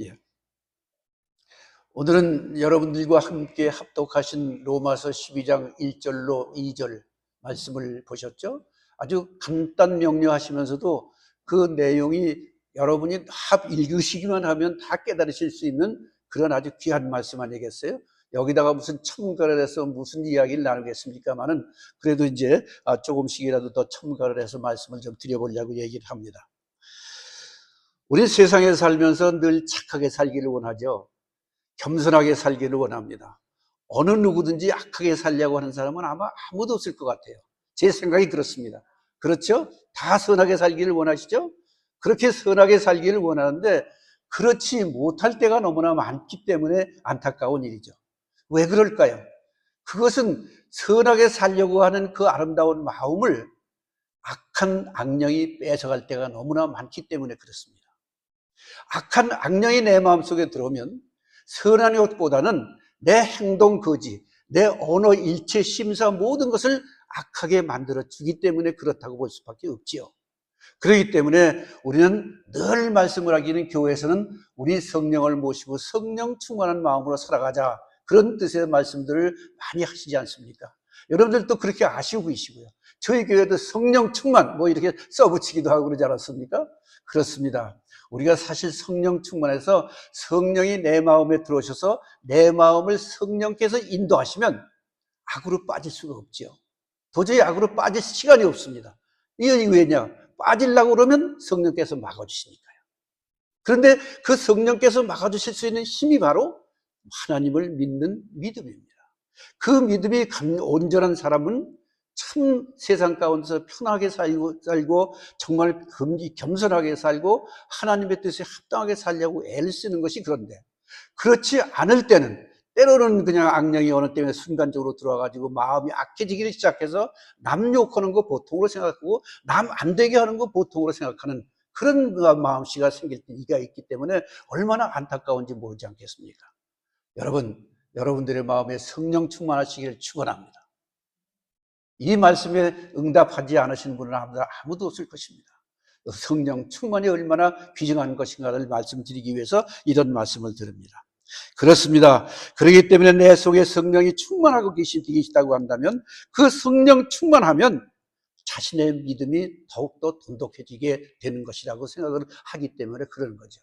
예. 오늘은 여러분들과 함께 합독하신 로마서 12장 1절로 2절 말씀을 보셨죠? 아주 간단 명료하시면서도 그 내용이 여러분이 읽으시기만 하면 다 깨달으실 수 있는 그런 아주 귀한 말씀 아니겠어요? 여기다가 무슨 첨가를 해서 무슨 이야기를 나누겠습니까만은 그래도 이제 조금씩이라도 더 첨가를 해서 말씀을 좀 드려보려고 얘기를 합니다. 우리 세상에 살면서 늘 착하게 살기를 원하죠. 겸손하게 살기를 원합니다. 어느 누구든지 악하게 살려고 하는 사람은 아마 아무도 없을 것 같아요. 제 생각이 그렇습니다. 그렇죠? 다 선하게 살기를 원하시죠? 그렇게 선하게 살기를 원하는데 그렇지 못할 때가 너무나 많기 때문에 안타까운 일이죠. 왜 그럴까요? 그것은 선하게 살려고 하는 그 아름다운 마음을 악한 악령이 뺏어갈 때가 너무나 많기 때문에 그렇습니다. 악한 악령이 내 마음속에 들어오면 선한 것보다는 내 행동 거지, 내 언어 일체 심사 모든 것을 악하게 만들어 주기 때문에 그렇다고 볼 수밖에 없지요. 그렇기 때문에 우리는 늘 말씀을 하기는 교회에서는 우리 성령을 모시고 성령 충만한 마음으로 살아가자, 그런 뜻의 말씀들을 많이 하시지 않습니까? 여러분들도 그렇게 아시고 계시고요. 저희 교회도 성령 충만 뭐 이렇게 써붙이기도 하고 그러지 않았습니까? 그렇습니다. 우리가 사실 성령 충만해서 성령이 내 마음에 들어오셔서 내 마음을 성령께서 인도하시면 악으로 빠질 수가 없죠. 도저히 악으로 빠질 시간이 없습니다. 이게 왜냐? 빠지려고 그러면 성령께서 막아주시니까요. 그런데 그 성령께서 막아주실 수 있는 힘이 바로 하나님을 믿는 믿음입니다. 그 믿음이 온전한 사람은 참 세상 가운데서 편하게 살고 정말 겸손하게 살고 하나님의 뜻에 합당하게 살려고 애를 쓰는 것이, 그런데 그렇지 않을 때는 때로는 그냥 악령이 어느 때문에 순간적으로 들어와가지고 마음이 악해지기 시작해서 남 욕하는 거 보통으로 생각하고 남 안 되게 하는 거 보통으로 생각하는 그런 마음씨가 생길 때가 있기 때문에 얼마나 안타까운지 모르지 않겠습니까? 여러분들의 마음에 성령 충만하시기를 축원합니다. 이 말씀에 응답하지 않으신 분은 아무도 없을 것입니다. 성령 충만이 얼마나 귀중한 것인가를 말씀드리기 위해서 이런 말씀을 드립니다. 그렇습니다. 그렇기 때문에 내 속에 성령이 충만하고 계시다고 한다면 그 성령 충만하면 자신의 믿음이 더욱더 돈독해지게 되는 것이라고 생각을 하기 때문에 그러는 거죠.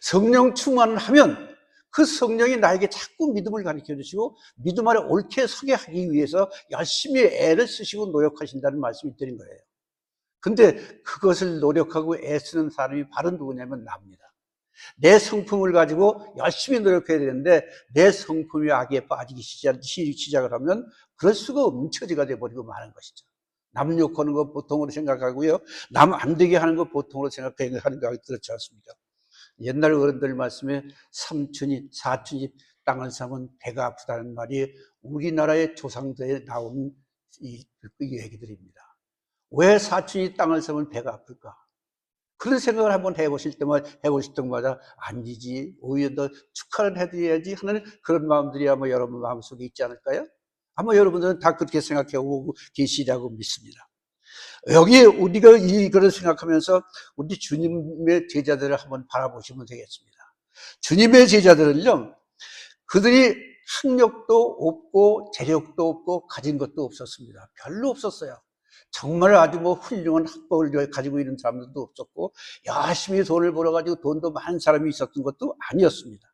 성령 충만하면 그 성령이 나에게 자꾸 믿음을 가르쳐 주시고 믿음 아래 옳게 서게 하기 위해서 열심히 애를 쓰시고 노력하신다는 말씀이 드린 거예요. 근데 그것을 노력하고 애쓰는 사람이 바로 누구냐면 나입니다. 내 성품을 가지고 열심히 노력해야 되는데 내 성품이 악에 빠지기 시작을 하면 그럴 수가 없는 처지가 돼버리고 마는 것이죠. 남 욕하는 거 보통으로 생각하고요, 남 안 되게 하는 거 보통으로 생각하는 거 그렇지 않습니까? 옛날 어른들 말씀에 삼촌이 사촌이 땅을 사면 배가 아프다는 말이 우리나라의 조상들에 나온 이 얘기들입니다. 왜 사촌이 땅을 사면 배가 아플까? 그런 생각을 한번 해보실 때마다 아니지, 오히려 더 축하를 해드려야지 하는 그런 마음들이 아마 여러분 마음속에 있지 않을까요? 아마 여러분들은 다 그렇게 생각하고 계시라고 믿습니다. 여기에 우리가 이거를 생각하면서 우리 주님의 제자들을 한번 바라보시면 되겠습니다. 주님의 제자들은요, 그들이 학력도 없고 재력도 없고 가진 것도 없었습니다. 별로 없었어요. 정말 아주 훌륭한 학벌을 가지고 있는 사람들도 없었고 열심히 돈을 벌어가지고 돈도 많은 사람이 있었던 것도 아니었습니다.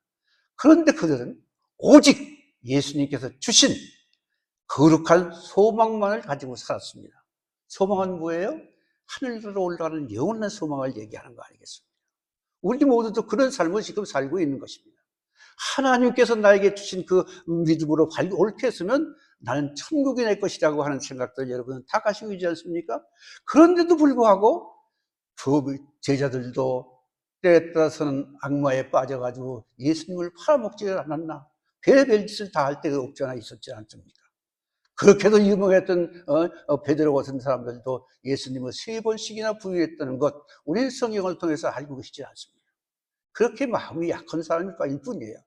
그런데 그들은 오직 예수님께서 주신 거룩한 소망만을 가지고 살았습니다. 소망은 뭐예요? 하늘로 올라가는 영원한 소망을 얘기하는 거 아니겠습니까? 우리 모두도 그런 삶을 지금 살고 있는 것입니다. 하나님께서 나에게 주신 그 믿음으로 옳게 했으면 나는 천국이 내 것이라고 하는 생각들 여러분은 다 가지고 있지 않습니까? 그런데도 불구하고 그 제자들도 때에 따라서는 악마에 빠져가지고 예수님을 팔아먹지 않았나? 별별 짓을 다 할 때가 없잖아 있었지 않습니까? 그렇게도 유명했던 베드로 같은 사람들도 예수님을 3번씩이나 부인했다는 것, 우리 성경을 통해서 알고 계시지 않습니까? 그렇게 마음이 약한 사람일 뿐이에요.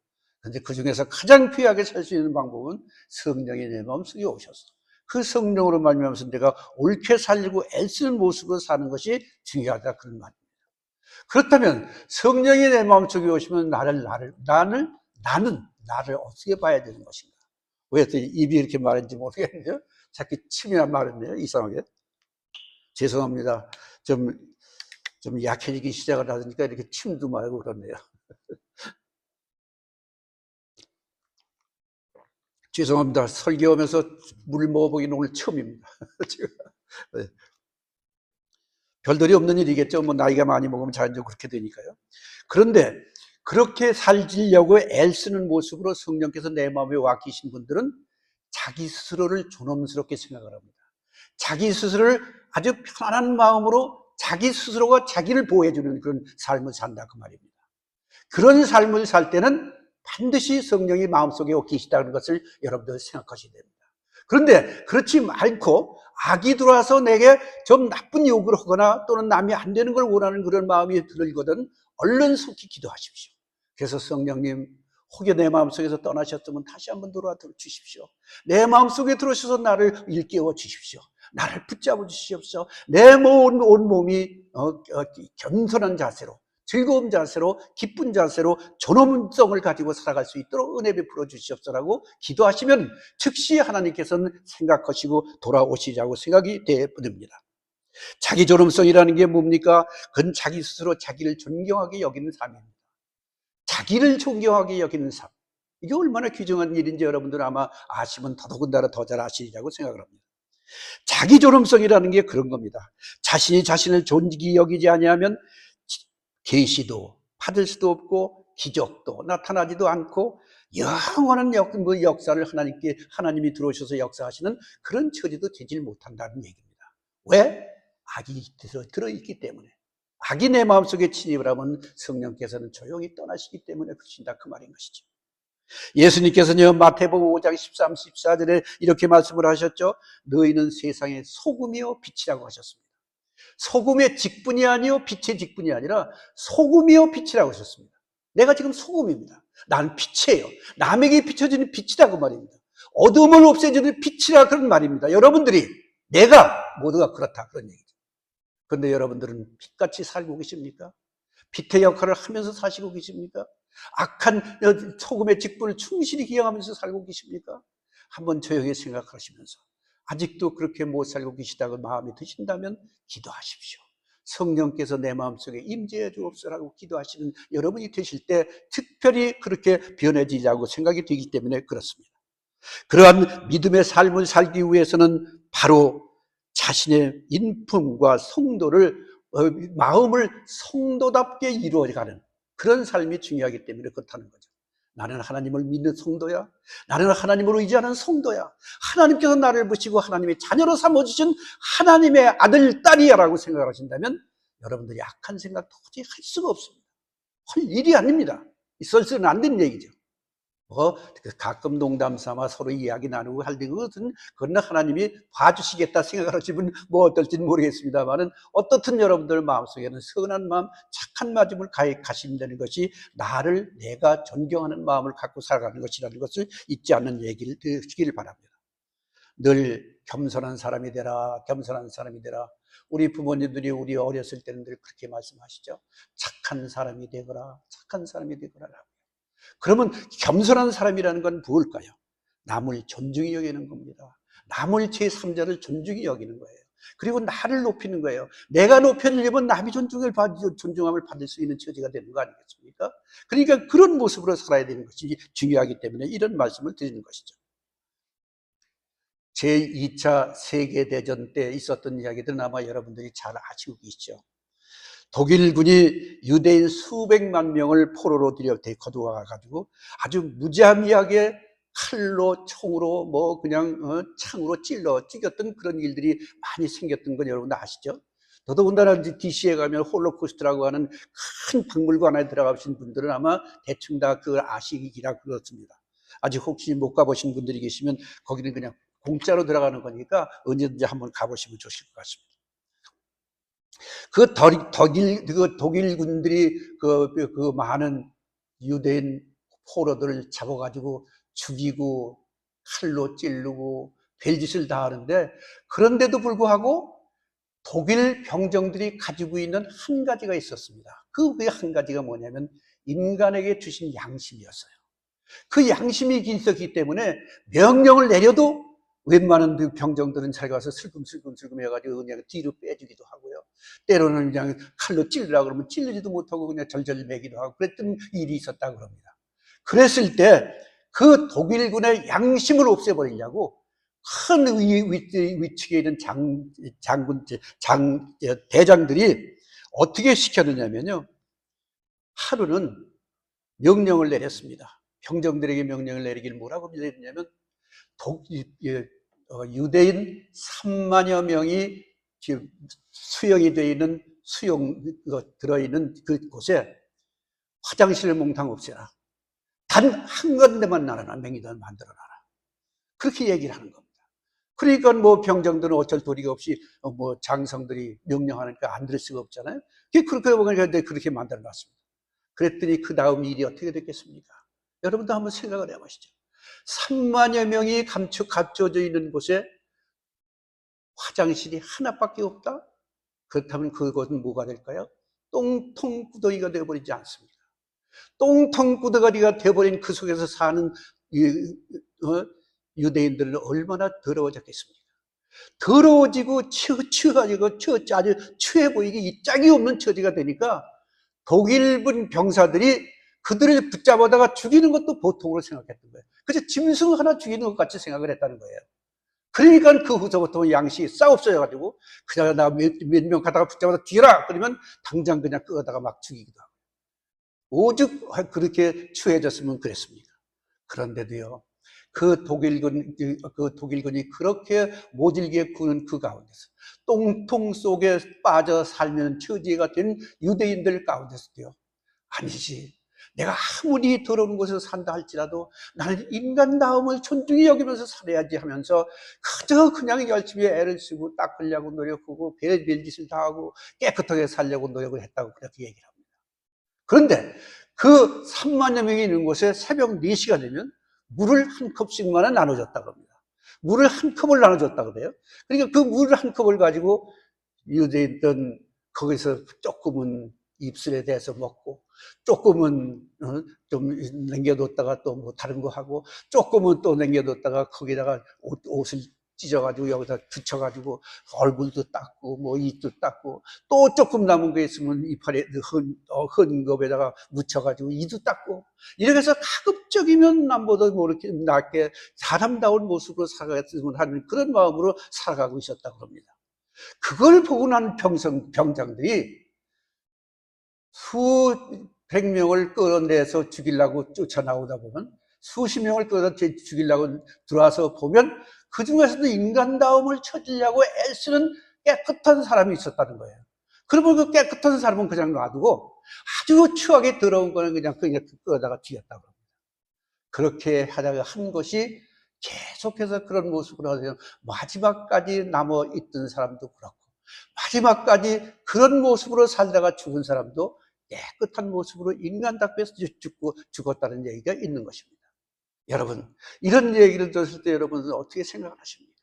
그런데 그 중에서 가장 귀하게 살 수 있는 방법은 성령이 내 마음속에 오셔서 그 성령으로 말미암아서 내가 옳게 살리고 애쓰는 모습으로 사는 것이 중요하다, 그런 말입니다. 그렇다면 성령이 내 마음속에 오시면 나는 나를 어떻게 봐야 되는 것인가? 왜 또 입이 이렇게 말했는지 모르겠네요. 자꾸 침이나 말했네요. 이상하게. 죄송합니다. 좀, 좀 약해지기 시작을 하니까 이렇게 침도 말고 그렇네요. 죄송합니다. 설교하면서 물 먹어보기는 오늘 처음입니다. 네. 별들이 없는 일이겠죠. 뭐 나이가 많이 먹으면 자연적으로 그렇게 되니까요. 그런데 그렇게 살지려고 애쓰는 모습으로 성령께서 내 마음에 와 계신 분들은 자기 스스로를 존엄스럽게 생각을 합니다. 자기 스스로를 아주 편안한 마음으로 자기 스스로가 자기를 보호해주는 그런 삶을 산다 그 말입니다. 그런 삶을 살 때는 반드시 성령이 마음속에 계시다는 것을 여러분들 생각하셔야 됩니다. 그런데 그렇지 않고 악이 들어와서 내게 좀 나쁜 요구를 하거나 또는 남이 안 되는 걸 원하는 그런 마음이 들거든 얼른 속히 기도하십시오. 그래서 성령님 혹여 내 마음속에서 떠나셨으면 다시 한번 돌아와 주십시오. 내 마음속에 들어오셔서 나를 일깨워 주십시오. 나를 붙잡아 주십시오. 내 온 몸이 겸손한 자세로 즐거운 자세로 기쁜 자세로 존엄성을 가지고 살아갈 수 있도록 은혜 베풀어 주시옵소서라고 기도하시면 즉시 하나님께서는 생각하시고 돌아오시자고 생각이 됩니다. 자기 존엄성이라는 게 뭡니까? 그건 자기 스스로 자기를 존경하게 여기는 삶입니다. 자기를 존경하게 여기는 삶. 이게 얼마나 귀중한 일인지 여러분들 아마 아시면 더더군다나 더 잘 아시리라고 생각을 합니다. 자기 존엄성이라는 게 그런 겁니다. 자신이 자신을 존귀히 여기지 아니하면 계시도 받을 수도 없고 기적도 나타나지도 않고 영원한 역사를 하나님이 들어오셔서 역사하시는 그런 처지도 되질 못한다는 얘기입니다. 왜? 악이 들어있기 때문에. 악이 내 마음속에 침입을 하면 성령께서는 조용히 떠나시기 때문에 그러신다 그 말인 것이죠. 예수님께서는 마태복음 5장 13, 14절에 이렇게 말씀을 하셨죠. 너희는 세상의 소금이요 빛이라고 하셨습니다. 소금의 직분이 아니요 빛의 직분이 아니라 소금이요 빛이라고 하셨습니다. 내가 지금 소금입니다. 나는 빛이에요. 남에게 비춰지는 빛이다 그 말입니다. 어둠을 없애주는 빛이라 그런 말입니다. 여러분들이 내가 모두가 그렇다 그런 얘기죠. 그런데 여러분들은 빛같이 살고 계십니까? 빛의 역할을 하면서 사시고 계십니까? 악한 소금의 직분을 충실히 기억하면서 살고 계십니까? 한번 조용히 생각하시면서 아직도 그렇게 못 살고 계시다고 마음이 드신다면 기도하십시오. 성령께서 내 마음속에 임재해 주옵소서라고 기도하시는 여러분이 되실 때 특별히 그렇게 변해지자고 생각이 되기 때문에 그렇습니다. 그러한 믿음의 삶을 살기 위해서는 바로 자신의 인품과 성도를 마음을 성도답게 이루어가는 그런 삶이 중요하기 때문에 그렇다는 거죠. 나는 하나님을 믿는 성도야. 나는 하나님을 의지하는 성도야. 하나님께서 나를 보시고 하나님의 자녀로 삼아주신 하나님의 아들, 딸이야 라고 생각을 하신다면 여러분들이 악한 생각 도저히 할 수가 없습니다. 할 일이 아닙니다. 있어서는 안 되는 얘기죠. 가끔 농담 삼아 서로 이야기 나누고 할 때 그것은 하나님이 봐주시겠다 생각하시면 뭐 어떨지는 모르겠습니다만은 어떻든 여러분들 마음속에는 선한 마음, 착한 마음을 가신다는 것이 내가 존경하는 마음을 갖고 살아가는 것이라는 것을 잊지 않는 얘기를 드리기를 바랍니다. 늘 겸손한 사람이 되라, 겸손한 사람이 되라. 우리 부모님들이 우리 어렸을 때는 늘 그렇게 말씀하시죠. 착한 사람이 되거라, 착한 사람이 되거라. 그러면 겸손한 사람이라는 건 무엇일까요? 남을 존중히 여기는 겁니다. 남을 제3자를 존중히 여기는 거예요. 그리고 나를 높이는 거예요. 내가 높여주려면 남이 존중함을 받을 수 있는 처지가 되는 거 아니겠습니까? 그러니까 그런 모습으로 살아야 되는 것이 중요하기 때문에 이런 말씀을 드리는 것이죠. 제2차 세계대전 때 있었던 이야기들은 아마 여러분들이 잘 아시고 계시죠. 독일군이 유대인 수백만 명을 포로로 거두어 가지고 아주 무자비하게 칼로 총으로 뭐 그냥 창으로 죽였던 그런 일들이 많이 생겼던 건 여러분 아시죠? 더더군다나 DC에 가면 홀로코스트라고 하는 큰 박물관 안에 들어가신 분들은 아마 대충 다 그걸 아시기라 그렇습니다. 아직 혹시 못 가보신 분들이 계시면 거기는 그냥 공짜로 들어가는 거니까 언제든지 한번 가보시면 좋으실 것 같습니다. 독일군들이 그 많은 유대인 포로들을 잡아가지고 죽이고 칼로 찌르고 별짓을 다 하는데 그런데도 불구하고 독일 병정들이 가지고 있는 한 가지가 있었습니다. 그 한 가지가 뭐냐면 인간에게 주신 양심이었어요. 그 양심이 있었기 때문에 명령을 내려도 웬만한 병정들은 잘 가서 슬금슬금 해가지고 그냥 뒤로 빼주기도 하고요. 때로는 그냥 칼로 찔르라고 그러면 찔르지도 못하고 그냥 절절 매기도 하고 그랬던 일이 있었다고 합니다. 그랬을 때 그 독일군의 양심을 없애버리려고 큰 위측에 있는 대장들이 어떻게 시켰느냐면요. 하루는 명령을 내렸습니다. 병정들에게 명령을 내리길 뭐라고 내렸냐면 유대인 3만여 명이 수용이 되어 있는 들어있는 그곳에 화장실을 몽땅 없애라. 단 한 군데만 나라나 맹이든 만들어놔라. 그렇게 얘기를 하는 겁니다. 그러니까 뭐 병정들은 어쩔 도리가 없이 뭐 장성들이 명령하니까 안 들을 수가 없잖아요. 그렇게 만들어 놨습니다. 그랬더니 그 다음 일이 어떻게 됐겠습니까? 여러분도 한번 생각을 해보시죠. 3만여 명이 감춰져 있는 곳에 화장실이 하나밖에 없다? 그렇다면 그것은 뭐가 될까요? 똥통구덩이가 되어버리지 않습니다. 똥통구덩이가 되어버린 그 속에서 사는 유대인들은 얼마나 더러워졌겠습니까? 더러워지고 취해가지고 아주 취해 보이게 이 짝이 없는 처지가 되니까 독일군 병사들이 그들을 붙잡아다가 죽이는 것도 보통으로 생각했던 거예요. 그래서 짐승 하나 죽이는 것 같이 생각을 했다는 거예요. 그러니까 그 후서부터 양식이 싹 없어져가지고 그냥 나 몇 명 가다가 붙잡아서 죽여라 그러면 당장 그냥 끌어다가 막 죽이기도 하고 오죽 그렇게 추해졌으면 그랬습니까? 그런데도요 그 독일군이 그렇게 모질게 구는 그 가운데서 똥통 속에 빠져 살면 처지가 된 유대인들 가운데서도요 아니지 내가 아무리 더러운 곳에서 산다 할지라도 나는 인간다움을 존중히 여기면서 살아야지 하면서 그저 그냥 열심히 애를 쓰고 닦으려고 노력하고 별짓을 다 하고 깨끗하게 살려고 노력을 했다고 그렇게 얘기를 합니다. 그런데 그 3만여 명이 있는 곳에 새벽 4시가 되면 물을 한 컵씩만 나눠줬다고 합니다. 물을 한 컵을 나눠줬다고 그래요. 그러니까 그 물을 한 컵을 가지고 유대인들은 거기서 조금은 입술에 대서 먹고 조금은 좀 남겨뒀다가 또 뭐 다른 거 하고 조금은 또 남겨뒀다가 거기다가 옷을 찢어가지고 여기다 붙여가지고 얼굴도 닦고 뭐 입도 닦고 또 조금 남은 거 있으면 이파리 흔 겁에다가 묻혀가지고 이도 닦고 이렇게 해서 가급적이면 남보다 뭐 이렇게 낫게 사람다운 모습으로 살아갔으면 하는 그런 마음으로 살아가고 있었다고 합니다. 그걸 보고 난 병장들이 수백 명을 끌어내서 죽이려고 쫓아나오다 보면 수십 명을 끌어 죽이려고 들어와서 보면 그 중에서도 인간다움을 찾으려고 애쓰는 깨끗한 사람이 있었다는 거예요. 그러면 그 깨끗한 사람은 그냥 놔두고 아주 추하게 더러운 거는 그냥 끌어다가 죽였다고 합니다. 그렇게 하다가 한 것이 계속해서 그런 모습으로 하세요. 마지막까지 남아있던 사람도 그렇고 마지막까지 그런 모습으로 살다가 죽은 사람도 깨끗한 모습으로 인간답게 죽었다는 얘기가 있는 것입니다. 여러분 이런 얘기를 들었을 때 여러분은 어떻게 생각을 하십니까?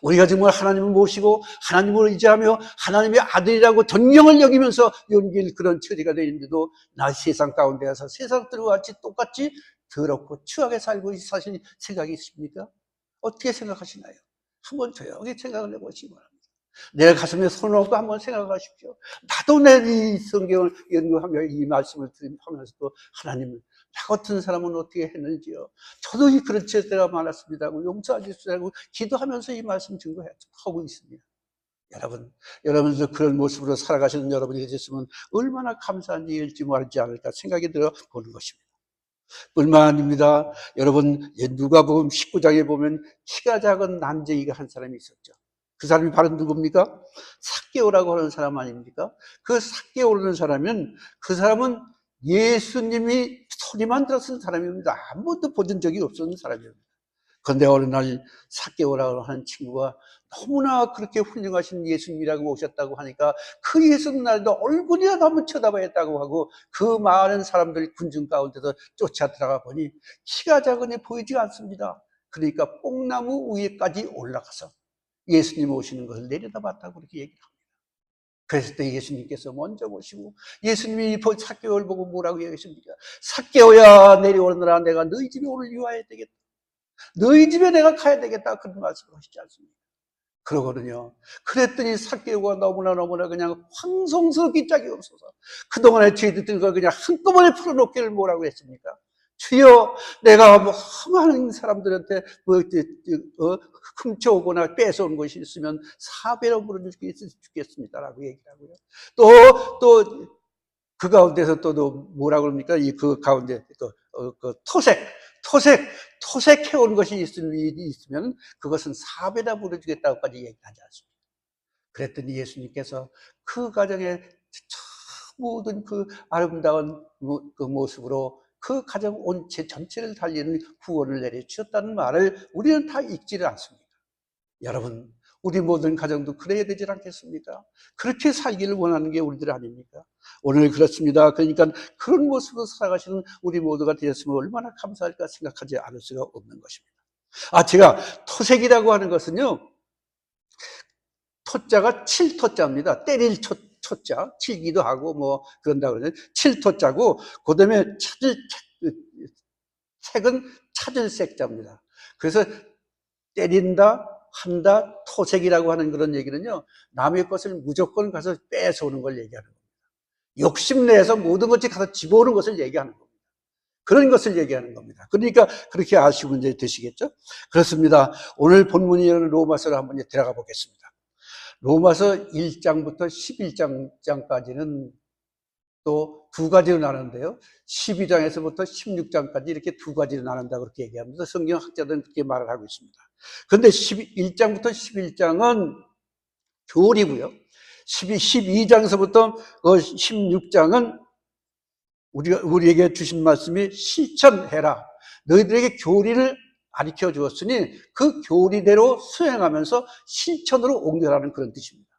우리가 정말 하나님을 모시고 하나님을 의지하며 하나님의 아들이라고 존경을 여기면서 연길 그런 처지가 되는데도 나 세상 가운데서 세상들과 같이 똑같이 더럽고 추하게 살고 사실 생각이 있습니까? 어떻게 생각하시나요? 한번 조용히 생각을 해보시기 바랍니다. 내 가슴에 손을 얹고 한번 생각을 하십시오. 나도 내 이 성경을 연구하며 이 말씀을 하면서도 하나님을 나 같은 사람은 어떻게 했는지요. 저도 그런 때가 많았습니다고 용서해 주시라고 기도하면서 이 말씀 증거하고 있습니다. 여러분도 그런 모습으로 살아가시는 여러분이 되셨으면 얼마나 감사한 일일지 말지 않을까 생각이 들어 보는 것입니다. 뿐만 아닙니다. 여러분 누가복음 19장에 보면 키가 작은 난쟁이가 한 사람이 있었죠. 그 사람이 바로 누굽니까? 삭개오라고 하는 사람 아닙니까? 그 삭개오라는 사람은 그 사람은 예수님이 소리만 들었던 사람입니다. 아무도 보던 적이 없었던 사람입니다. 그런데 어느 날 삭개오라고 하는 친구가 너무나 그렇게 훌륭하신 예수님이라고 오셨다고 하니까 그 예수님 날도 얼굴이라도 한번 쳐다봐야 했다고 하고 그 많은 사람들 군중 가운데서 쫓아 들어가 보니 키가 작으니 보이지 않습니다. 그러니까 뽕나무 위에까지 올라가서 예수님 오시는 것을 내려다봤다고 그렇게 얘기합니다. 그랬을 때 예수님께서 먼저 모시고, 예수님이 삭개오를 보고 뭐라고 얘기하십니까? 삭개오야, 내려오느라 내가 너희 집에 오늘 유하여야 되겠다. 너희 집에 내가 가야 되겠다. 그런 말씀을 하시지 않습니까? 그러거든요. 그랬더니 삭개오가 너무나 그냥 황송스럽기 짝이 없어서 그동안에 죄짓던 걸 그냥 한꺼번에 풀어놓기를 뭐라고 했습니까? 주여, 내가 뭐 많은 사람들한테 뭐 훔쳐오거나 뺏어온 것이 있으면 사배로 물어주겠습니다라고 얘기를 하고요. 또 그 가운데서 또 뭐라 그럽니까? 그 가운데 그 토색해온 것이 있으면 그것은 사배다 물어주겠다고까지 얘기하지 않습니다. 그랬더니 예수님께서 그 가정의 모든 그 아름다운 그 모습으로 그 가정 온체 전체를 달리는 구원을 내려주셨다는 말을 우리는 다 읽지를 않습니다. 여러분, 우리 모든 가정도 그래야 되지 않겠습니까? 그렇게 살기를 원하는 게 우리들 아닙니까? 오늘 그렇습니다. 그러니까 그런 모습으로 살아가시는 우리 모두가 되었으면 얼마나 감사할까 생각하지 않을 수가 없는 것입니다. 제가 토색이라고 하는 것은요, 토자가 칠토자입니다. 때릴 토자, 칠기도 하고 뭐 그런다고 그러죠. 칠토자고, 그 다음에 색은 찾을 색자입니다. 그래서 때린다, 한다, 토색이라고 하는 그런 얘기는요, 남의 것을 무조건 가서 뺏어오는 걸 얘기하는 겁니다. 욕심내서 모든 것을 가서 집어오는 것을 얘기하는 겁니다. 그런 것을 얘기하는 겁니다. 그러니까 그렇게 아시면 이제 되시겠죠? 그렇습니다. 오늘 본문이 로마서로 한번 들어가 보겠습니다. 로마서 1장부터 11장까지는 또 두 가지로 나누는데요. 12장에서부터 16장까지 이렇게 두 가지로 나눈다 그렇게 얘기합니다. 성경 학자들은 그렇게 말을 하고 있습니다. 그런데 1장부터 11장은 교리고요. 12장에서부터 16장은 우리에게 주신 말씀이 실천해라. 너희들에게 교리를 가르쳐 주었으니 그 교리대로 수행하면서 실천으로 옮겨라는 그런 뜻입니다.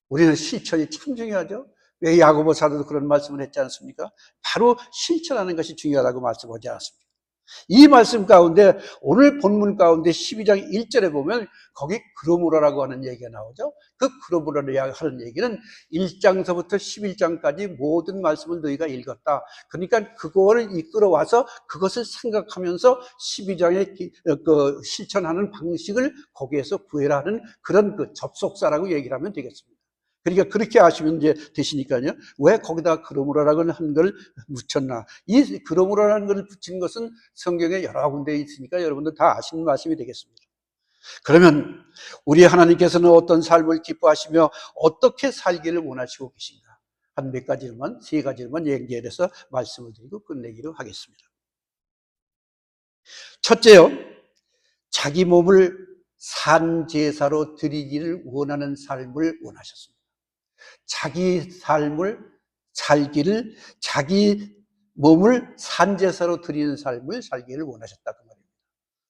우리는 실천이 참 중요하죠. 왜 야고보 사도도 그런 말씀을 했지 않습니까? 바로 실천하는 것이 중요하다고 말씀하지 않았습니까? 이 말씀 가운데 오늘 본문 가운데 12장 1절에 보면 거기 그러므로라고 하는 얘기가 나오죠. 그 그러므로라고 하는 얘기는 1장서부터 11장까지 모든 말씀을 너희가 읽었다. 그러니까 그거를 이끌어와서 그것을 생각하면서 12장에 그 실천하는 방식을 거기에서 구해라 하는 그런 그 접속사라고 얘기를 하면 되겠습니다. 그러니까 그렇게 아시면 이제 되시니까요. 왜 거기다 그러므로라고 한 걸 붙였나? 이 그러므로라는 걸 붙인 것은 성경에 여러 군데 있으니까 여러분들 다 아시는 말씀이 되겠습니다. 그러면 우리 하나님께서는 어떤 삶을 기뻐하시며 어떻게 살기를 원하시고 계신가? 한 몇 가지만, 세 가지만 연결해서 말씀을 드리고 끝내기로 하겠습니다. 첫째요, 자기 몸을 산제사로 드리기를 원하는 삶을 원하셨습니다. 자기 삶을 살기를, 자기 몸을 산제사로 드리는 삶을 살기를 원하셨다 그 말입니다.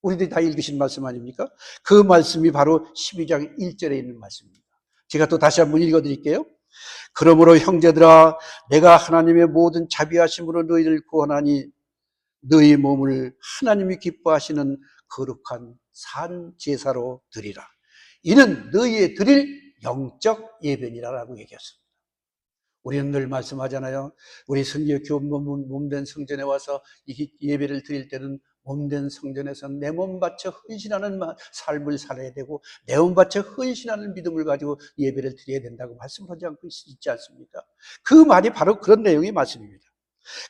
우리들이 다 읽으신 말씀 아닙니까? 그 말씀이 바로 12장 1절에 있는 말씀입니다. 제가 또 다시 한번 읽어드릴게요. 그러므로 형제들아, 내가 하나님의 모든 자비하심으로 너희를 구원하니 너희 몸을 하나님이 기뻐하시는 거룩한 산제사로 드리라. 이는 너희의 드릴 영적 예배니라라고 얘기했습니다. 우리는 늘 말씀하잖아요. 우리 성교교 몸된 성전에 와서 이 예배를 드릴 때는 몸된 성전에서 내 몸 바쳐 헌신하는 삶을 살아야 되고 내 몸 바쳐 헌신하는 믿음을 가지고 예배를 드려야 된다고 말씀을 하지 않고 있지 않습니까? 그 말이 바로 그런 내용의 말씀입니다.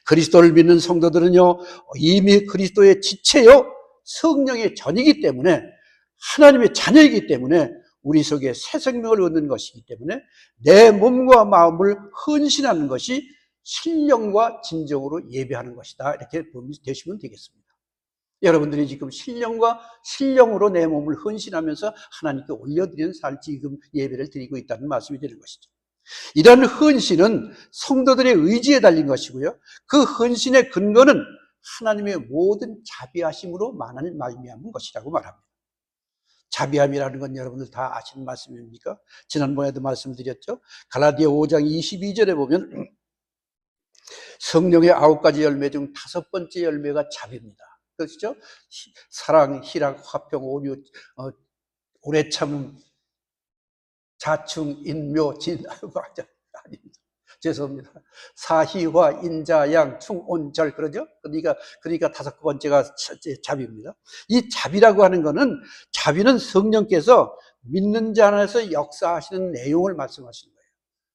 그리스도를 믿는 성도들은요, 이미 그리스도의 지체요, 성령의 전이기 때문에, 하나님의 자녀이기 때문에 우리 속에 새 생명을 얻는 것이기 때문에 내 몸과 마음을 헌신하는 것이 신령과 진정으로 예배하는 것이다. 이렇게 되시면 되겠습니다. 여러분들이 지금 신령으로 내 몸을 헌신하면서 하나님께 올려드리는 지금 예배를 드리고 있다는 말씀이 되는 것이죠. 이런 헌신은 성도들의 의지에 달린 것이고요. 그 헌신의 근거는 하나님의 모든 자비하심으로 말미암은 것이라고 말합니다. 자비함이라는 건 여러분들 다 아시는 말씀입니까? 지난번에도 말씀드렸죠. 갈라디아 5장 22절에 보면 성령의 9가지 열매 중 5번째 열매가 자비입니다. 그렇죠? 사랑, 희락, 화평, 온유, 오래 참음, 자충, 인묘, 진, 맞아. 아닙니다. 죄송합니다. 사희화, 인자양, 충온절, 그러죠? 그러니까 다섯 번째가 자비입니다. 이 자비라고 하는 거는, 자비는 성령께서 믿는 자 안에서 역사하시는 내용을 말씀하시는 거예요.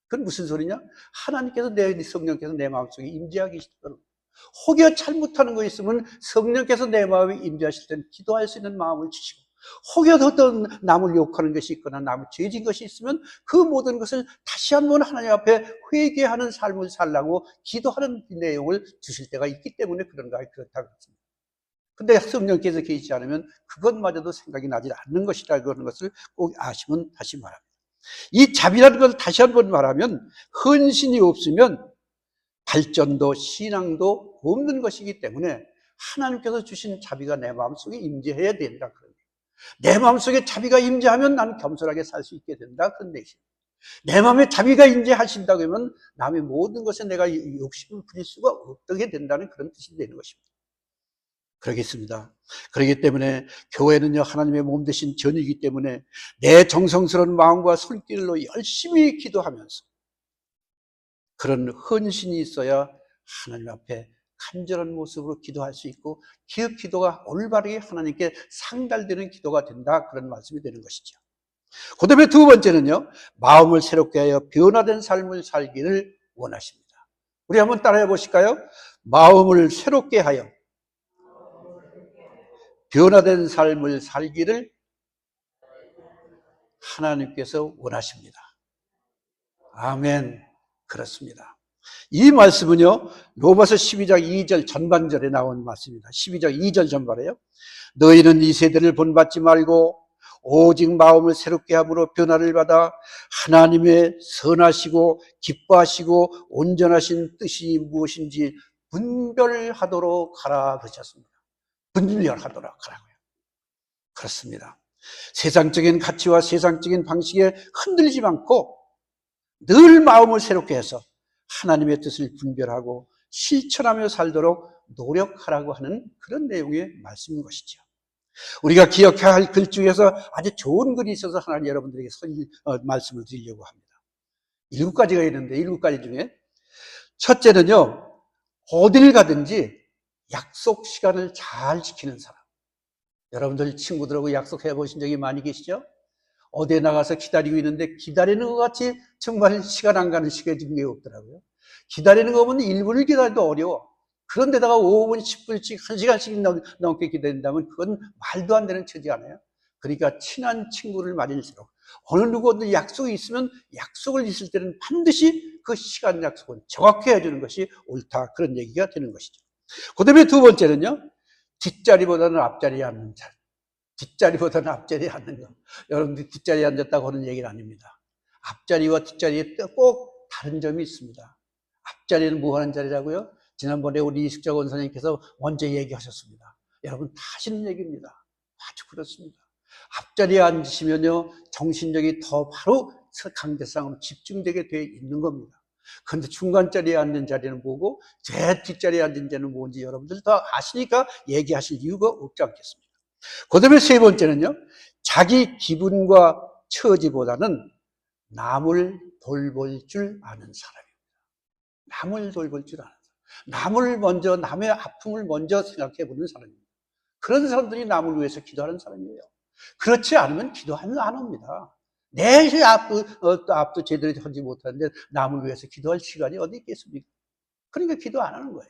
그건 무슨 소리냐? 하나님께서 성령께서 내 마음속에 임재하기 시작하는 거예요. 혹여 잘못하는 거 있으면 성령께서 내 마음에 임재하실 때는 기도할 수 있는 마음을 주시고, 혹여 어떤 남을 욕하는 것이 있거나 남을 죄진 것이 있으면 그 모든 것을 다시 한번 하나님 앞에 회개하는 삶을 살라고 기도하는 내용을 주실 때가 있기 때문에 그렇다고 그렇습니다. 근데 성령께서 계시지 않으면 그것마저도 생각이 나지 않는 것이다, 그런 것을 꼭 아시면 다시 말합니다. 이 자비라는 것을 다시 한번 말하면, 헌신이 없으면 발전도 신앙도 없는 것이기 때문에 하나님께서 주신 자비가 내 마음속에 임재해야 된다, 그런 얘기예요. 내 마음속에 자비가 임재하면 나는 겸손하게 살 수 있게 된다, 그런 얘기예요. 내 마음에 자비가 임재하신다 그러면 남의 모든 것에 내가 욕심을 부릴 수가 없게 된다는 그런 뜻이 되는 것입니다. 그러겠습니다. 그렇기 때문에 교회는요, 하나님의 몸 되신 전이기 때문에 내 정성스러운 마음과 손길로 열심히 기도하면서 그런 헌신이 있어야 하나님 앞에 간절한 모습으로 기도할 수 있고, 그 기도가 올바르게 하나님께 상달되는 기도가 된다, 그런 말씀이 되는 것이죠. 그 다음에 두 번째는요, 마음을 새롭게 하여 변화된 삶을 살기를 원하십니다. 우리 한번 따라해 보실까요? 마음을 새롭게 하여 변화된 삶을 살기를 하나님께서 원하십니다. 아멘. 그렇습니다. 이 말씀은요, 로마서 12장 2절 전반절에 나온 말씀입니다. 12장 2절 전반에요. 너희는 이 세대를 본받지 말고 오직 마음을 새롭게 함으로 변화를 받아 하나님의 선하시고 기뻐하시고 온전하신 뜻이 무엇인지 분별하도록 하라 그러셨습니다. 분별하도록 하라고요. 그렇습니다. 세상적인 가치와 세상적인 방식에 흔들리지 않고 늘 마음을 새롭게 해서 하나님의 뜻을 분별하고 실천하며 살도록 노력하라고 하는 그런 내용의 말씀인 것이죠. 우리가 기억해야 할 글 중에서 아주 좋은 글이 있어서 하나님 여러분들에게 말씀을 드리려고 합니다. 7가지가 있는데 7가지 중에 첫째는요, 어딜 가든지 약속 시간을 잘 지키는 사람. 여러분들 친구들하고 약속해 보신 적이 많이 계시죠? 어디에 나가서 기다리고 있는데 기다리는 것 같이 정말 시간 안 가는 시간이 게 없더라고요. 기다리는 거 보면 1분을 기다려도 어려워. 그런데다가 5분, 10분씩, 1시간씩 넘게 기다린다면 그건 말도 안 되는 처지 아니에요. 그러니까 친한 친구를 맞을수록 어느 누구든 약속이 있으면 약속을 있을 때는 반드시 그 시간 약속은 정확히 해주는 것이 옳다, 그런 얘기가 되는 것이죠. 그 다음에 두 번째는요, 뒷자리보다는 앞자리에 앉는 자. 뒷자리보다는 앞자리에 앉는 거. 여러분들 뒷자리에 앉았다고 하는 얘기는 아닙니다. 앞자리와 뒷자리에 꼭 다른 점이 있습니다. 앞자리는 뭐 하는 자리라고요? 지난번에 우리 이숙자 원사님께서 먼저 얘기하셨습니다. 여러분 다 하시는 얘기입니다. 아주 그렇습니다. 앞자리에 앉으시면요, 정신력이 더 바로 강대상으로 집중되게 되어 있는 겁니다. 그런데 중간자리에 앉는 자리는 뭐고 제 뒷자리에 앉은 자리는 뭔지 여러분들 다 아시니까 얘기하실 이유가 없지 않겠습니까? 그 다음에 세 번째는요, 자기 기분과 처지보다는 남을 돌볼 줄 아는 사람입니다. 남을 돌볼 줄 아는 사람. 남의 아픔을 먼저 생각해 보는 사람입니다. 그런 사람들이 남을 위해서 기도하는 사람이에요. 그렇지 않으면 기도하면 안 옵니다. 내 앞도 제대로 하지 못하는데 남을 위해서 기도할 시간이 어디 있겠습니까? 그러니까 기도 안 하는 거예요.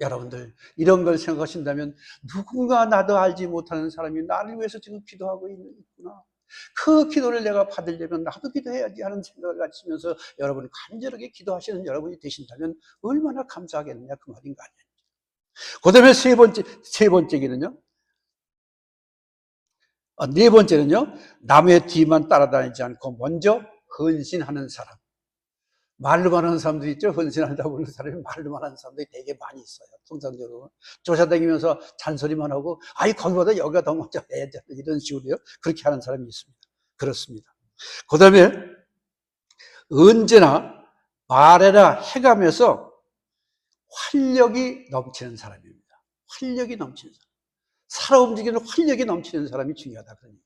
여러분들 이런 걸 생각하신다면 누군가 나도 알지 못하는 사람이 나를 위해서 지금 기도하고 있구나. 그 기도를 내가 받으려면 나도 기도해야지 하는 생각을 가지면서 여러분 간절하게 기도하시는 여러분이 되신다면 얼마나 감사하겠느냐, 그 말인 거 아니에요. 그 다음에 네 번째는요, 남의 뒤만 따라다니지 않고 먼저 헌신하는 사람. 말로만 하는 사람들이 있죠. 헌신한다고 그러는 사람이 말로만 하는 사람들이 되게 많이 있어요. 통상적으로 쫓아다니면서 잔소리만 하고, 아이 거기보다 여기가 더 먼저 해야지, 이런 식으로요, 그렇게 하는 사람이 있습니다. 그렇습니다. 그 다음에 언제나 말해라 해가면서 활력이 넘치는 사람입니다. 활력이 넘치는 사람. 살아 움직이는 활력이 넘치는 사람이 중요하다, 그러니까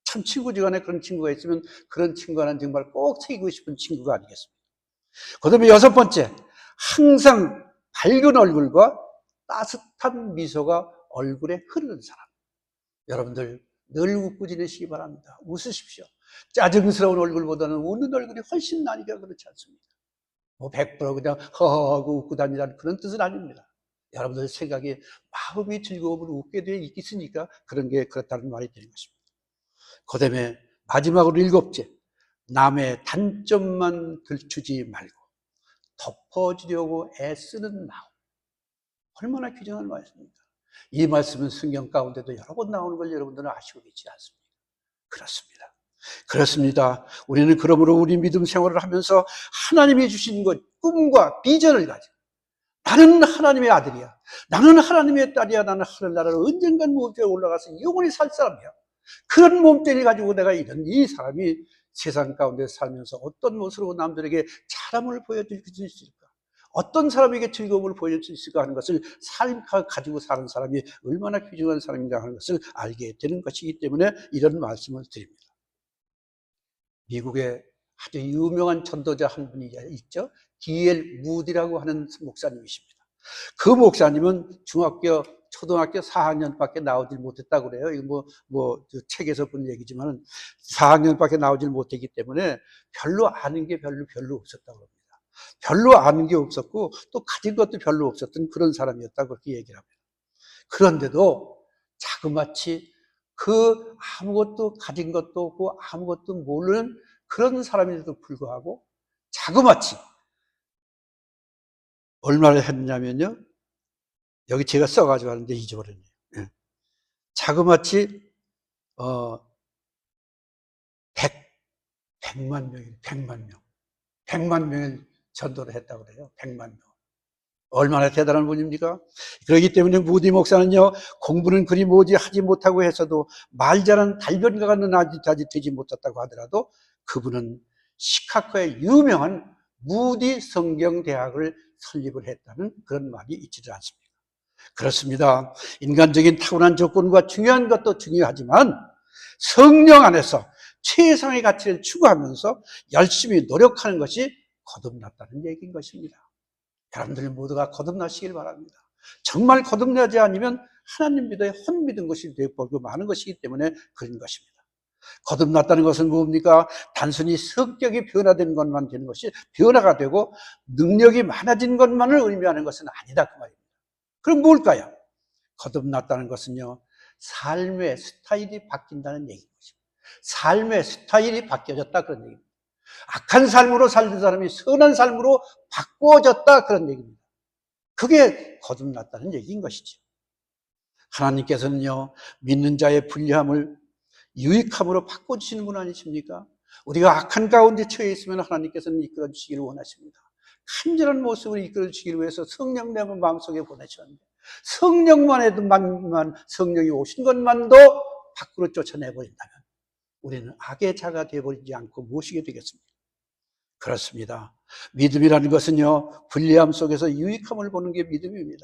참 친구지간에 그런 친구가 있으면 그런 친구는 정말 꼭 사귀고 싶은 친구가 아니겠습니까? 그 다음에 여섯 번째, 항상 밝은 얼굴과 따뜻한 미소가 얼굴에 흐르는 사람. 여러분들 늘 웃고 지내시기 바랍니다. 웃으십시오. 짜증스러운 얼굴보다는 웃는 얼굴이 훨씬 나니까 그렇지 않습니까? 뭐 100% 그냥 허허하고 웃고 다니라는 그런 뜻은 아닙니다. 여러분들 생각에 마음이 즐거움을 웃게 되어 있으니까 그런 게 그렇다는 말이 되는 것입니다. 그 다음에 마지막으로 일곱째, 남의 단점만 들추지 말고 덮어주려고 애쓰는 마음. 얼마나 귀중한 말씀입니까? 이 말씀은 성경 가운데도 여러 번 나오는 걸 여러분들은 아시고 있지 않습니까? 그렇습니다. 그렇습니다. 우리는 그러므로 우리 믿음 생활을 하면서 하나님이 주신 것, 꿈과 비전을 가지고 나는 하나님의 아들이야. 나는 하나님의 딸이야. 나는 하늘나라를 언젠간 무엇에 올라가서 영원히 살 사람이야. 그런 몸뚱이를 가지고 내가 이 사람이 세상 가운데 살면서 어떤 모습으로 남들에게 자랑을 보여줄 수 있을까? 어떤 사람에게 즐거움을 보여줄 수 있을까 하는 것을 삶 가지고 사는 사람이 얼마나 귀중한 사람인가 하는 것을 알게 되는 것이기 때문에 이런 말씀을 드립니다. 미국에 아주 유명한 전도자 한 분이 있죠. D.L. 무디라고 하는 목사님이십니다. 그 목사님은 초등학교 4학년밖에 나오질 못했다고 그래요. 이거 책에서 본 얘기지만 4학년밖에 나오질 못했기 때문에 별로 아는 게 별로 없었다고 합니다. 별로 아는 게 없었고 또 가진 것도 별로 없었던 그런 사람이었다고 그렇게 얘기를 합니다. 그런데도 자그마치 그 아무것도 가진 것도 없고 아무것도 모르는 그런 사람인데도 불구하고 자그마치 얼마를 했냐면요. 여기 제가 써가지고 하는데 잊어버렸네요. 자그마치 100만 명이 100만 명을 전도를 했다고 그래요. 100만 명. 얼마나 대단한 분입니까? 그렇기 때문에 무디 목사는요, 공부는 그리 모지 하지 못하고 해서도 말 잘하는 달변가는 아직까지 되지 못했다고 하더라도 그분은 시카고의 유명한 무디 성경대학을 설립을 했다는 그런 말이 있지도 않습니다. 그렇습니다. 인간적인 타고난 조건과 중요한 것도 중요하지만 성령 안에서 최상의 가치를 추구하면서 열심히 노력하는 것이 거듭났다는 얘기인 것입니다. 여러분들 모두가 거듭나시길 바랍니다. 정말 거듭나지 않으면 하나님 믿어야 헛믿은 것이 되고 많은 것이기 때문에 그런 것입니다. 거듭났다는 것은 뭡니까? 단순히 성격이 변화된 것만 되는 것이 변화가 되고 능력이 많아진 것만을 의미하는 것은 아니다 그 말입니다. 그럼 뭘까요? 거듭났다는 것은요, 삶의 스타일이 바뀐다는 얘기인 것입니다. 삶의 스타일이 바뀌어졌다 그런 얘기입니다. 악한 삶으로 살던 사람이 선한 삶으로 바꾸어졌다 그런 얘기입니다. 그게 거듭났다는 얘기인 것이죠. 하나님께서는요, 믿는 자의 불리함을 유익함으로 바꿔주시는 분 아니십니까? 우리가 악한 가운데 처해 있으면 하나님께서는 이끌어 주시기를 원하십니다. 간절한 모습을 이끌어 주시기 위해서 성령 내 마음속에 보내셨는데 성령만 해도만 성령이 오신 것만도 밖으로 쫓아내버린다면 우리는 악의 자가 되어버리지 않고 무엇이게 되겠습니까? 그렇습니다. 믿음이라는 것은요, 불리함 속에서 유익함을 보는 게 믿음입니다.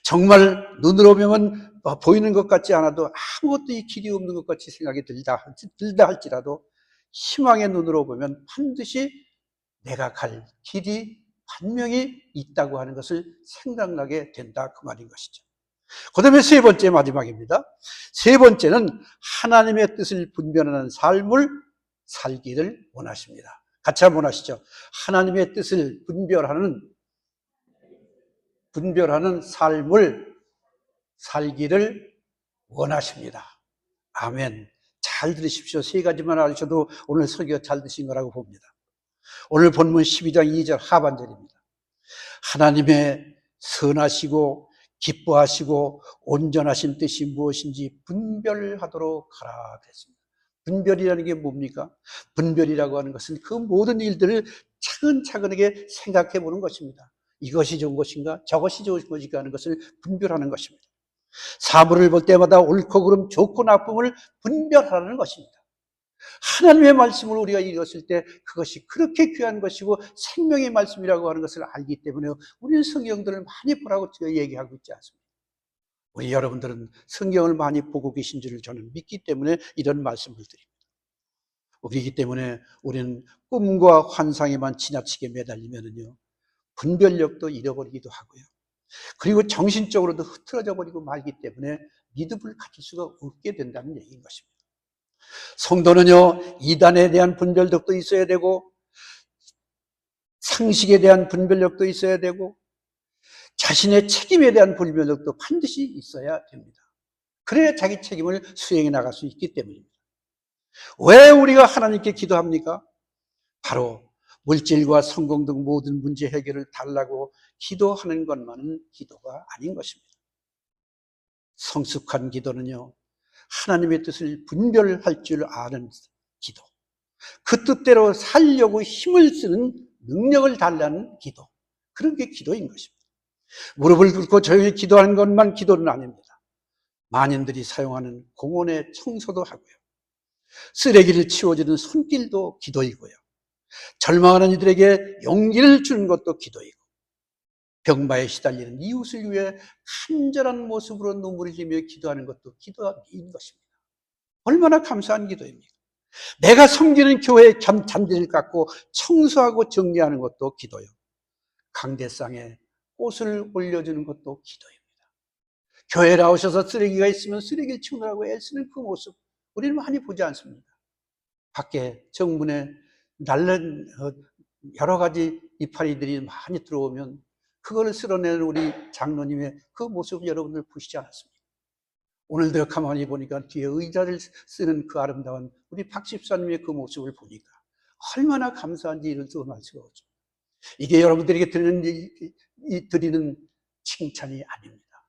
정말 눈으로 보면 보이는 것 같지 않아도 아무것도 이 길이 없는 것 같이 생각이 들다 할지라도 희망의 눈으로 보면 반드시 내가 갈 길이 분명히 있다고 하는 것을 생각나게 된다 그 말인 것이죠. 그 다음에 세 번째 마지막입니다. 세 번째는 하나님의 뜻을 분별하는 삶을 살기를 원하십니다. 같이 한번 하시죠. 하나님의 뜻을 분별하는 삶을 살기를 원하십니다. 아멘. 잘 들으십시오. 세 가지만 아셔도 오늘 설교 잘 드신 거라고 봅니다. 오늘 본문 12장 2절 하반절입니다. 하나님의 선하시고 기뻐하시고 온전하신 뜻이 무엇인지 분별하도록 하라 그랬습니다. 분별이라는 게 뭡니까? 분별이라고 하는 것은 그 모든 일들을 차근차근하게 생각해 보는 것입니다. 이것이 좋은 것인가? 저것이 좋은 것인가 하는 것을 분별하는 것입니다. 사물을 볼 때마다 옳고 그름 좋고 나쁨을 분별하는 것입니다. 하나님의 말씀을 우리가 읽었을 때 그것이 그렇게 귀한 것이고 생명의 말씀이라고 하는 것을 알기 때문에 우리는 성경들을 많이 보라고 얘기하고 있지 않습니까? 우리 여러분들은 성경을 많이 보고 계신 줄을 저는 믿기 때문에 이런 말씀을 드립니다. 그렇기 때문에 우리는 꿈과 환상에만 지나치게 매달리면요, 분별력도 잃어버리기도 하고요. 그리고 정신적으로도 흐트러져 버리고 말기 때문에 믿음을 가질 수가 없게 된다는 얘기인 것입니다. 성도는요, 이단에 대한 분별력도 있어야 되고, 상식에 대한 분별력도 있어야 되고, 자신의 책임에 대한 분별력도 반드시 있어야 됩니다. 그래야 자기 책임을 수행해 나갈 수 있기 때문입니다. 왜 우리가 하나님께 기도합니까? 바로 물질과 성공 등 모든 문제 해결을 달라고 기도하는 것만은 기도가 아닌 것입니다. 성숙한 기도는요, 하나님의 뜻을 분별할 줄 아는 기도, 그 뜻대로 살려고 힘을 쓰는 능력을 달라는 기도, 그런 게 기도인 것입니다. 무릎을 꿇고 조용히 기도하는 것만 기도는 아닙니다. 만인들이 사용하는 공원의 청소도 하고요, 쓰레기를 치워주는 손길도 기도이고요, 절망하는 이들에게 용기를 주는 것도 기도이고, 병마에 시달리는 이웃을 위해 간절한 모습으로 눈물을 흘리며 기도하는 것도 기도인 것입니다. 얼마나 감사한 기도입니까? 내가 섬기는 교회의 잔디를 깎고 청소하고 정리하는 것도 기도요, 강대상에 꽃을 올려주는 것도 기도입니다. 교회에 나오셔서 쓰레기가 있으면 쓰레기를 치우느라고 애쓰는 그 모습, 우리는 많이 보지 않습니다. 밖에 정문에 날른 여러 가지 이파리들이 많이 들어오면 그걸 쓸어내는 우리 장로님의 그 모습 여러분들 보시지 않았습니까? 오늘도 가만히 보니까 뒤에 의자를 쓰는 그 아름다운 우리 박 집사님의 그 모습을 보니까 얼마나 감사한지 이를 두어말 수가 없죠. 이게 여러분들에게 드리는 칭찬이 아닙니다.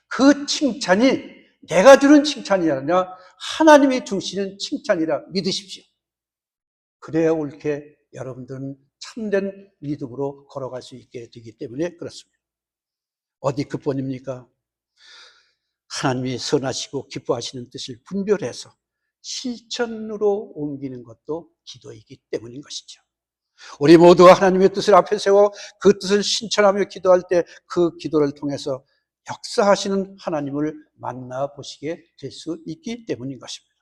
그 칭찬이 내가 주는 칭찬이 아니라 하나님이 주시는 칭찬이라 믿으십시오. 그래야 옳게 여러분들은 참된 믿음으로 걸어갈 수 있게 되기 때문에 그렇습니다. 어디 그뿐입니까? 하나님이 선하시고 기뻐하시는 뜻을 분별해서 실천으로 옮기는 것도 기도이기 때문인 것이죠. 우리 모두가 하나님의 뜻을 앞에 세워 그 뜻을 실천하며 기도할 때 그 기도를 통해서 역사하시는 하나님을 만나보시게 될 수 있기 때문인 것입니다.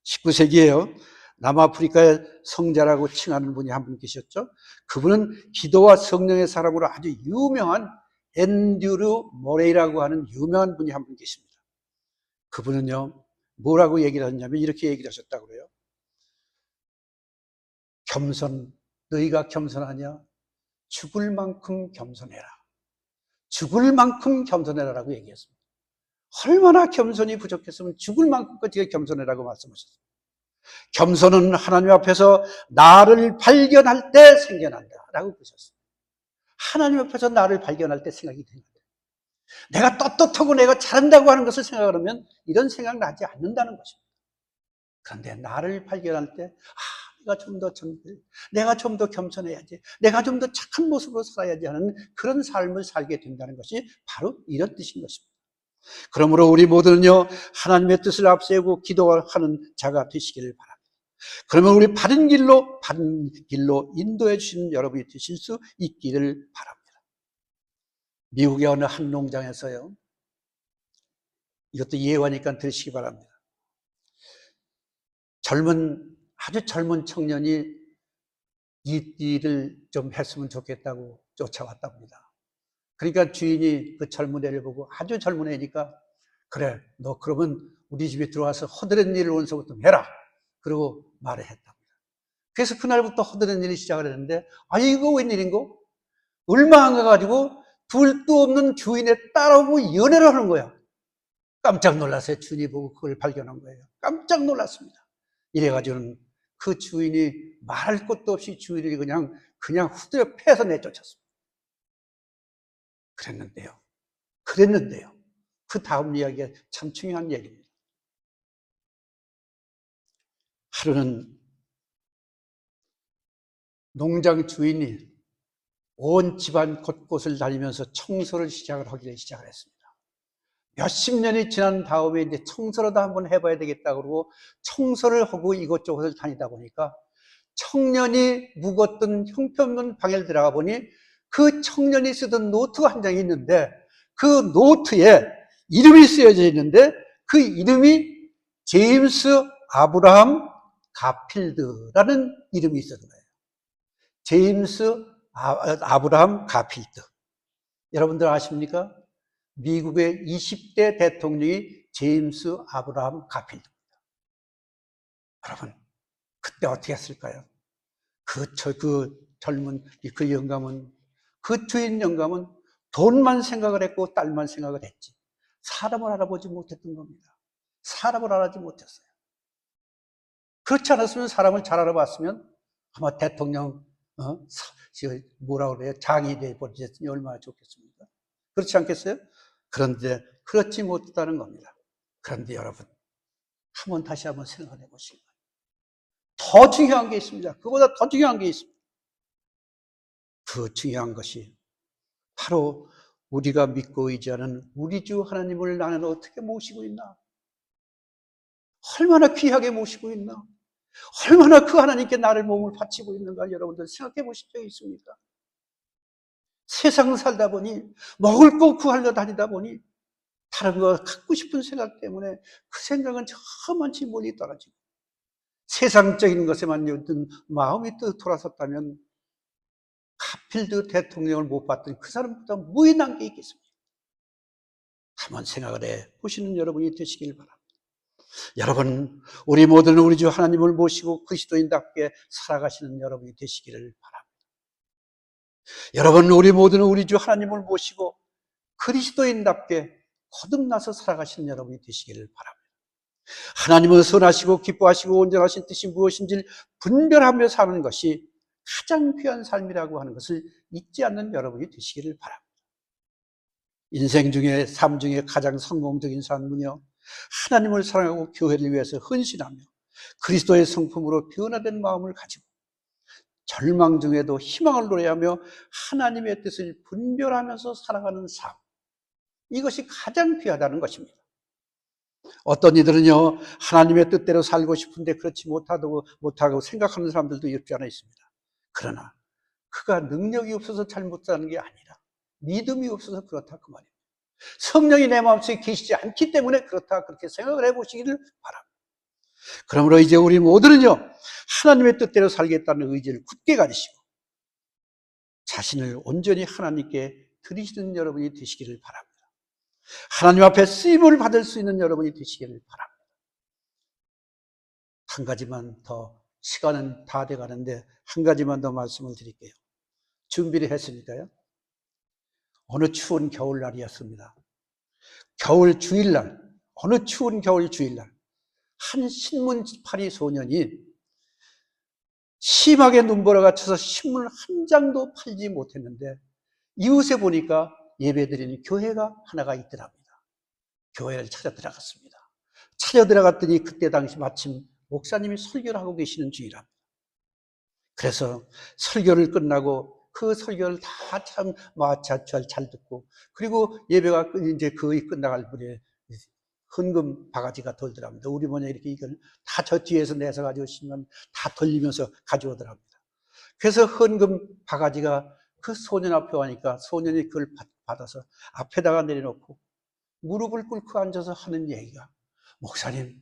19세기에요, 남아프리카의 성자라고 칭하는 분이 한 분 계셨죠. 그분은 기도와 성령의 사람으로 아주 유명한 앤드류 모레이라고 하는 유명한 분이 한 분 계십니다. 그분은요, 뭐라고 얘기를 하냐면 이렇게 얘기를 하셨다고 그래요. 겸손, 너희가 겸손하냐? 죽을 만큼 겸손해라. 죽을 만큼 겸손해라라고 얘기했습니다. 얼마나 겸손이 부족했으면 죽을 만큼까지 겸손해라고 말씀하셨습니다. 겸손은 하나님 앞에서 나를 발견할 때 생겨난다라고 그러셨습니다. 하나님 앞에서 나를 발견할 때 생각이 됩니다. 내가 떳떳하고 내가 잘한다고 하는 것을 생각하면 이런 생각 나지 않는다는 것입니다. 그런데 나를 발견할 때 내가 좀 더 내가 좀 더 겸손해야지, 내가 좀 더 착한 모습으로 살아야지 하는 그런 삶을 살게 된다는 것이 바로 이런 뜻인 것입니다. 그러므로 우리 모두는요, 하나님의 뜻을 앞세우고 기도하는 자가 되시기를 바랍니다. 그러면 우리 바른 길로 인도해 주시는 여러분이 되실 수 있기를 바랍니다. 미국의 어느 한 농장에서요, 이것도 예화니까 들으시기 바랍니다. 아주 젊은 청년이 이 일을 좀 했으면 좋겠다고 쫓아왔답니다. 그러니까 주인이 그 젊은 애를 보고, 아주 젊은 애니까, 그래, 너 그러면 우리 집에 들어와서 허드렛 일을 원서부터 해라. 그러고 말을 했답니다. 그래서 그날부터 허드렛 일을 시작을 했는데, 이거 웬일인고? 얼마 안 가가지고 둘도 없는 주인의 딸하고 연애를 하는 거야. 깜짝 놀랐어요. 주인이 보고 그걸 발견한 거예요. 깜짝 놀랐습니다. 이래가지고는 그 주인이 말할 것도 없이 주인을 그냥 후드려 패서 내쫓았습니다. 그랬는데요. 그 다음 이야기가 참 중요한 얘기입니다. 하루는 농장 주인이 온 집안 곳곳을 다니면서 청소를 하기 시작했습니다. 몇십 년이 지난 다음에 이제 청소라도 한번 해봐야 되겠다 그러고 청소를 하고 이곳저곳을 다니다 보니까 청년이 묵었던 형편없는 방에 들어가 보니 그 청년이 쓰던 노트가 한 장이 있는데 그 노트에 이름이 쓰여져 있는데 그 이름이 제임스 아브라함 가필드라는 이름이 있었던 거예요. 제임스 아브라함 가필드. 여러분들 아십니까? 미국의 20대 대통령이 제임스 아브라함 가필드입니다. 여러분, 그때 어떻게 했을까요? 그 젊은 그 영감은, 그 주인 영감은 돈만 생각을 했고 딸만 생각을 했지 사람을 알아보지 못했던 겁니다. 사람을 알아보지 못했어요. 그렇지 않았으면, 사람을 잘 알아봤으면 아마 대통령 뭐라 그래요? 장이 돼버렸으니 얼마나 좋겠습니까? 그렇지 않겠어요? 그런데 그렇지 못했다는 겁니다. 그런데 여러분, 다시 한번 생각해 보시기 바랍니다. 더 중요한 게 있습니다. 그보다 더 중요한 게 있습니다. 그 중요한 것이 바로 우리가 믿고 의지하는 우리 주 하나님을 나는 어떻게 모시고 있나? 얼마나 귀하게 모시고 있나? 얼마나 그 하나님께 나를 몸을 바치고 있는가? 여러분들 생각해 보신 적이 있습니까? 세상 살다 보니, 먹을 거 구하려 다니다 보니 다른 거 갖고 싶은 생각 때문에 그 생각은 저만치 멀리 떨어지고 세상적인 것에만 마음이 또 돌아섰다면 가필드 대통령을 못 봤던 그 사람보다 무인한 게 있겠습니까? 한번 생각을 해 보시는 여러분이 되시길 바랍니다. 여러분, 우리 모두는 우리 주 하나님을 모시고 그리스도인답게 살아가시는 여러분이 되시기를 바랍니다. 여러분, 우리 모두는 우리 주 하나님을 모시고 그리스도인답게 거듭나서 살아가시는 여러분이 되시기를 바랍니다. 하나님은 선하시고 기뻐하시고 온전하신 뜻이 무엇인지 분별하며 사는 것이 가장 귀한 삶이라고 하는 것을 잊지 않는 여러분이 되시기를 바랍니다. 인생 중에, 삶 중에 가장 성공적인 삶은요, 하나님을 사랑하고 교회를 위해서 헌신하며 그리스도의 성품으로 변화된 마음을 가지고 절망 중에도 희망을 노래하며 하나님의 뜻을 분별하면서 살아가는 삶, 이것이 가장 귀하다는 것입니다. 어떤 이들은요, 하나님의 뜻대로 살고 싶은데 그렇지 못하고 생각하는 사람들도 없지 않아 있습니다. 그러나 그가 능력이 없어서 잘못 사는 게 아니라 믿음이 없어서 그렇다, 그 말입니다. 성령이 내 마음속에 계시지 않기 때문에 그렇다, 그렇게 생각을 해보시기를 바랍니다. 그러므로 이제 우리 모두는요, 하나님의 뜻대로 살겠다는 의지를 굳게 가지시고 자신을 온전히 하나님께 드리시는 여러분이 되시기를 바랍니다. 하나님 앞에 쓰임을 받을 수 있는 여러분이 되시기를 바랍니다. 한 가지만 더, 시간은 다 돼가는데 한 가지만 더 말씀을 드릴게요. 준비를 했으니까요. 어느 추운 겨울날이었습니다. 겨울 주일날, 어느 추운 겨울 주일날, 한 신문파리 소년이 심하게 눈보라가 쳐서 신문 한 장도 팔지 못했는데 이웃에 보니까 예배드리는 교회가 하나가 있더랍니다. 교회를 찾아 들어갔습니다. 찾아 들어갔더니 그때 당시 마침 목사님이 설교를 하고 계시는 주일입니다. 그래서 설교를 끝나고 그 설교를 다 참 잘 듣고, 그리고 예배가 이제 거의 끝나갈 무렵에 헌금 바가지가 돌더랍니다. 우리 뭐냐 이렇게 이걸 다 저 뒤에서 내서 가져오시면 다 돌리면서 가져오더랍니다. 그래서 헌금 바가지가 그 소년 앞에 오니까 소년이 그걸 받아서 앞에다가 내려놓고 무릎을 꿇고 앉아서 하는 얘기가, 목사님,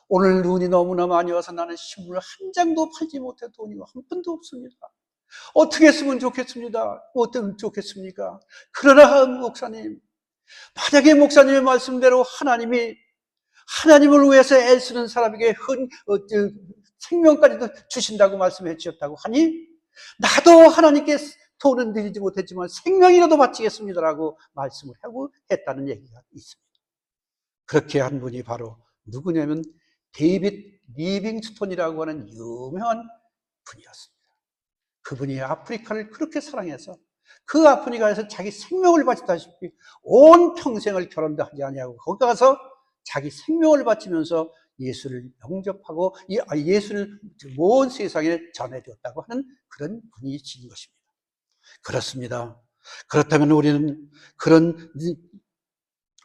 오늘 눈이 너무나 많이 와서 나는 신문을 한 장도 팔지 못해 돈이 한 푼도 없습니다. 어떻게 했으면 좋겠습니다. 어떻게 좋겠습니까? 그러나 목사님, 만약에 목사님의 말씀대로 하나님을 위해서 애쓰는 사람에게 생명까지도 주신다고 말씀해 주셨다고 하니 나도 하나님께 돈은 드리지 못했지만 생명이라도 바치겠습니다라고 말씀을 하고 했다는 얘기가 있습니다. 그렇게 한 분이 바로 누구냐면 데이빗 리빙스톤이라고 하는 유명한 분이었습니다. 그분이 아프리카를 그렇게 사랑해서 그 아프리카에서 자기 생명을 바치다시피 온 평생을 결혼도 하지 아니하고 거기 가서 자기 생명을 바치면서 예수를 영접하고 예수를 온 세상에 전해줬다고 하는 그런 분이신 것입니다. 그렇습니다. 그렇다면 우리는 그런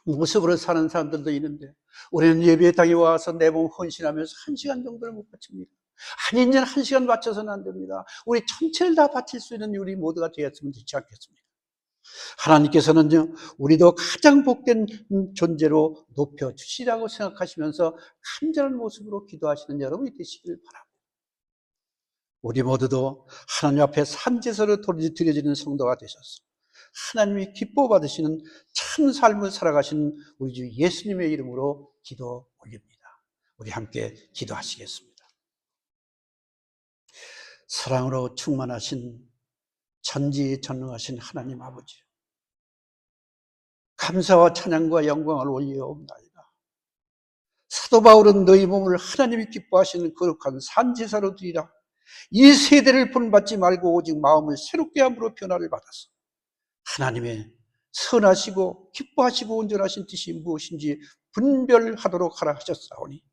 모습으로 사는 사람들도 있는데 우리는 예배당에 와서 내 몸 헌신하면서 1시간 정도를 못 바칩니다. 아니, 이제 1시간 바쳐서는 안 됩니다. 우리 전체를 다 바칠 수 있는 우리 모두가 되었으면 좋지 않겠습니까? 하나님께서는요, 우리도 가장 복된 존재로 높여주시라고 생각하시면서 간절한 모습으로 기도하시는 여러분이 되시길 바랍니다. 우리 모두도 하나님 앞에 산제사로 드려지는 성도가 되셔서 하나님이 기뻐 받으시는 참 삶을 살아가시는 우리 주 예수님의 이름으로 기도 올립니다. 우리 함께 기도하시겠습니다. 사랑으로 충만하신 전지전능하신 하나님 아버지, 감사와 찬양과 영광을 올리옵나이다. 사도 바울은 너희 몸을 하나님이 기뻐하시는 거룩한 산제사로 드리라. 이 세대를 본받지 말고 오직 마음을 새롭게 함으로 변화를 받아서 하나님의 선하시고 기뻐하시고 온전하신 뜻이 무엇인지 분별하도록 하라 하셨사오니,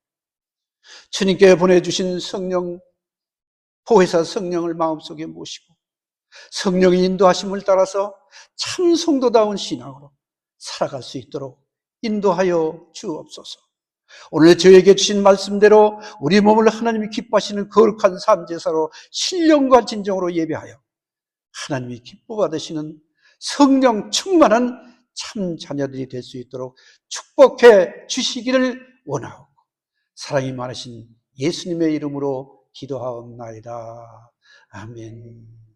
주님께 보내주신 성령, 보혜사 성령을 마음속에 모시고 성령의 인도하심을 따라서 참 성도다운 신앙으로 살아갈 수 있도록 인도하여 주옵소서. 오늘 저에게 주신 말씀대로 우리 몸을 하나님이 기뻐하시는 거룩한 삶제사로 신령과 진정으로 예배하여 하나님이 기뻐 받으시는 성령 충만한 참 자녀들이 될 수 있도록 축복해 주시기를 원하고 사랑이 많으신 예수님의 이름으로 기도하옵나이다. 아멘.